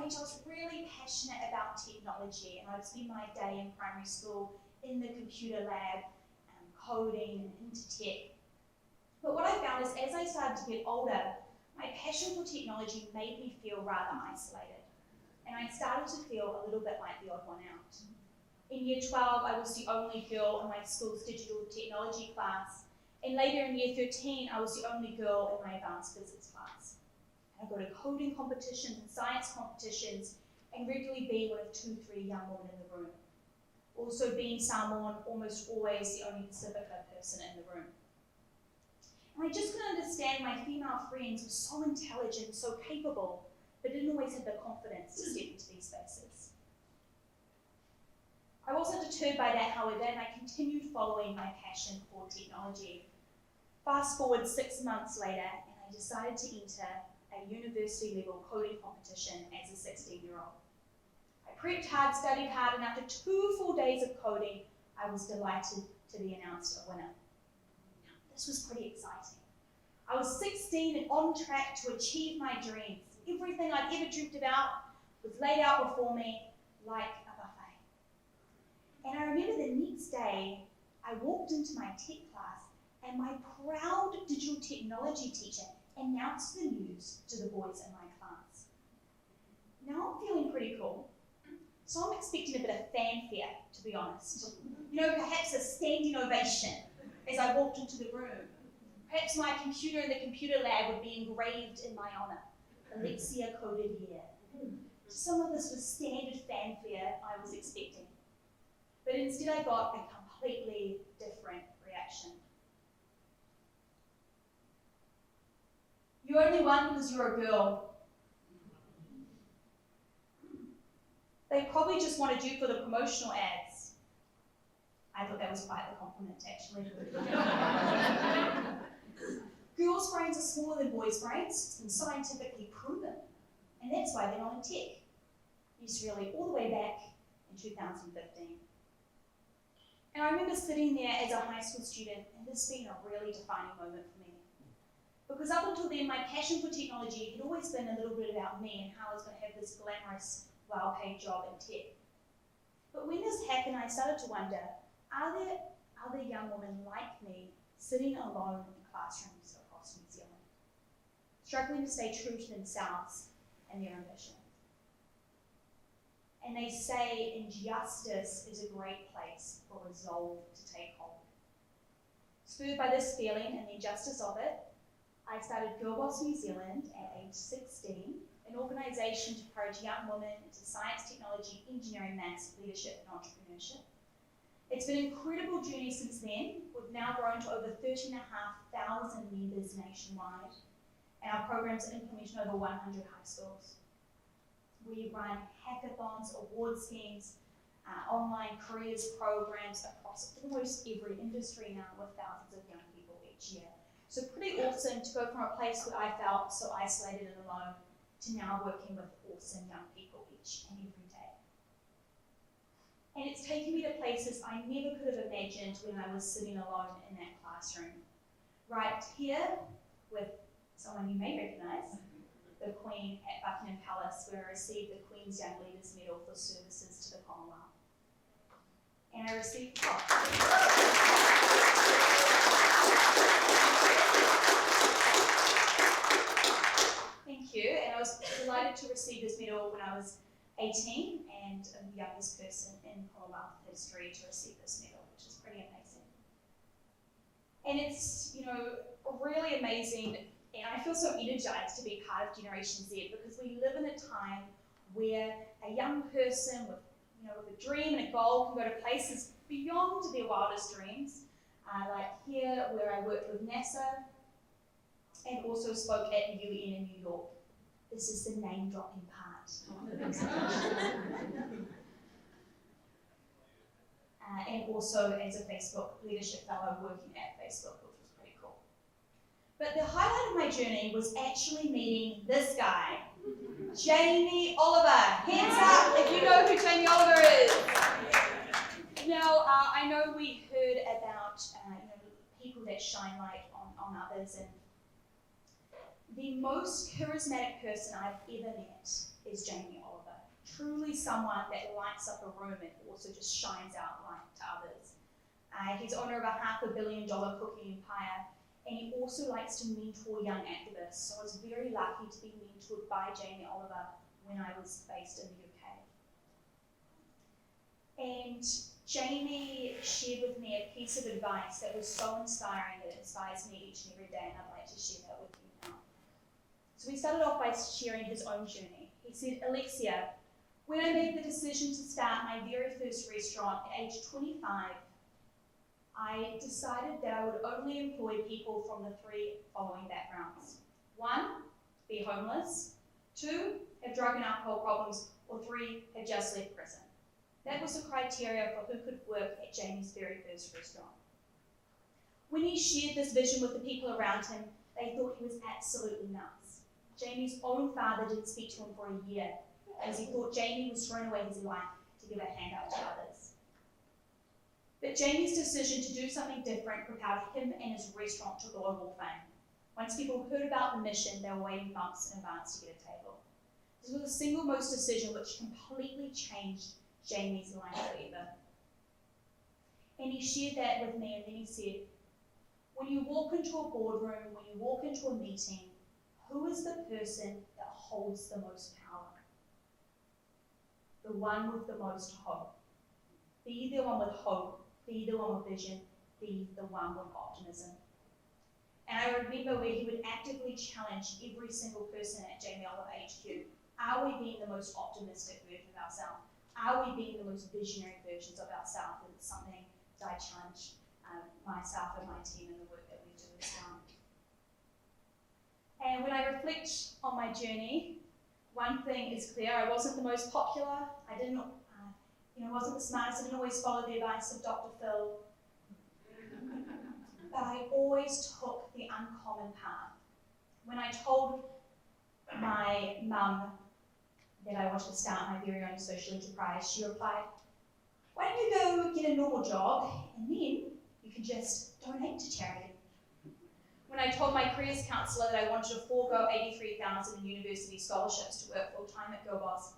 age, I was really passionate about technology, and I'd spend my day in primary school in the computer lab, coding and into tech. But what I found is as I started to get older, my passion for technology made me feel rather isolated. And I started to feel a little bit like the odd one out. In year 12, I was the only girl in my school's digital technology class. And later in year 13, I was the only girl in my advanced physics class. And I'd go to coding competitions and science competitions and regularly be one of 2-3 young women in the room. Also being someone almost always the only Pacifica person in the room. And I just couldn't understand my female friends were so intelligent, so capable, but didn't always have the confidence to step into these spaces. I wasn't deterred by that, however, and I continued following my passion for technology. Fast forward 6 months later, and I decided to enter a university-level coding competition as a 16-year-old. I prepped hard, studied hard, and after 2 full days of coding, I was delighted to be announced a winner. This was pretty exciting. I was 16 and on track to achieve my dreams. Everything I'd ever dreamt about was laid out before me like a buffet. And I remember the next day, I walked into my tech class and my proud digital technology teacher announced the news to the boys in my class. Now I'm feeling pretty cool. So I'm expecting a bit of fanfare, to be honest. You know, perhaps a standing ovation as I walked into the room. Perhaps my computer in the computer lab would be engraved in my honor. Alexia coded here. Some of this was standard fanfare I was expecting. But instead I got a completely different reaction. You only won because you're a girl. They probably just wanted you for the promotional ads. I thought that was quite the compliment, actually. Girls' brains are smaller than boys' brains. It's been scientifically proven. And that's why they're not in tech. It's really all the way back in 2015. And I remember sitting there as a high school student, and this being a really defining moment for me. Because up until then, my passion for technology had always been a little bit about me and how I was going to have this glamorous, well-paid job in tech. But when this happened, I started to wonder, are there other young women like me sitting alone in classrooms across New Zealand, struggling to stay true to themselves and their ambitions? And they say injustice is a great place for resolve to take hold. Spurred by this feeling and the injustice of it, I started GirlBoss New Zealand at age 16, an organisation to encourage young women into science, technology, engineering, maths, leadership and entrepreneurship. It's been an incredible journey since then. We've now grown to over 13,500 members nationwide, and our programs are implemented in over 100 high schools. We run hackathons, award schemes, online careers programs across almost every industry now with thousands of young people each year. So pretty awesome to go from a place where I felt so isolated and alone to now working with awesome young people each and every day. And it's taken me to places I never could have imagined when I was sitting alone in that classroom. Right here with someone you may recognise, the Queen at Buckingham Palace, where I received the Queen's Young Leaders Medal for services to the Commonwealth. And I received, Thank you, and I was delighted to receive this medal when I was 18 and I'm the youngest person in Commonwealth history to receive this medal, which is pretty amazing. And it's, you know, really amazing, and I feel so energized to be part of Generation Z because we live in a time where a young person with, you know, with a dream and a goal can go to places beyond their wildest dreams, like here where I worked with NASA and also spoke at the UN in New York. This is the name-dropping part of the presentation. And also as a Facebook leadership fellow working at Facebook, which was pretty cool. But the highlight of my journey was actually meeting this guy, Jamie Oliver. Hands up if you know who Jamie Oliver is. Now, I know we heard about you know, people that shine light on others, and the most charismatic person I've ever met is Jamie Oliver. truly someone that lights up a room and also just shines out light to others. He's owner of a $500 million cooking empire, and he also likes to mentor young activists. So I was very lucky to be mentored by Jamie Oliver when I was based in the UK. And Jamie shared with me a piece of advice that was so inspiring that it inspires me each and every day, and I'd like to share that with you now. So we started off by sharing his own journey. He said, Alexia, when I made the decision to start my very first restaurant at age 25, I decided that I would only employ people from the 3 following backgrounds. 1, be homeless. 2, have drug and alcohol problems. Or 3, have just left prison. That was the criteria for who could work at Jamie's very first restaurant. When he shared this vision with the people around him, they thought he was absolutely nuts. Jamie's own father didn't speak to him for a year, as he thought Jamie was throwing away his life to give a handout to others. But Jamie's decision to do something different propelled him and his restaurant to global fame. Once people heard about the mission, they were waiting months in advance to get a table. This was the single most decision which completely changed Jamie's life forever. And he shared that with me, and then he said, when you walk into a boardroom, when you walk into a meeting, who is the person that holds the most power? The one with the most hope. Be the one with hope. Be the one with vision. Be the one with optimism. And I remember where he would actively challenge every single person at Jamie Oliver HQ. Are we being the most optimistic version of ourselves? Are we being the most visionary versions of ourselves? And it's something that I challenge myself and my team in the work that we do as well. And when I reflect on my journey, one thing is clear: I wasn't the most popular. I didn't, wasn't the smartest. I didn't always follow the advice of Dr. Phil. But I always took the uncommon path. When I told my mum that I wanted to start my very own social enterprise, she replied, why don't you go get a normal job and then you can just donate to charity? When I told my careers counsellor that I wanted to forego $83,000 in university scholarships to work full-time at GirlBoss,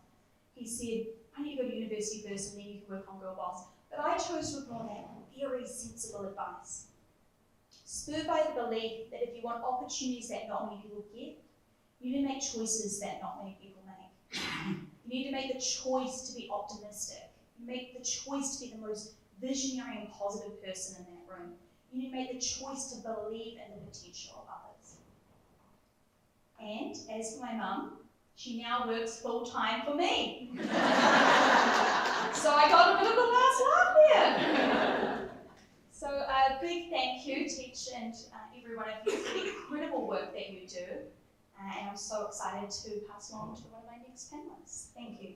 he said, why don't you go to university first and then you can work on GirlBoss? But I chose to ignore that very sensible advice. Spurred by the belief that if you want opportunities that not many people get, you need to make choices that not many people make. You need to make the choice to be optimistic. You make the choice to be the most visionary and positive person in that room. You need to make the choice to believe in the potential of others. And as for my mum, she now works full-time for me. So I got a bit of a last laugh there. So a big thank you to each and every one of you for the incredible work that you do. And I'm so excited to pass along to one of my next panelists. Thank you.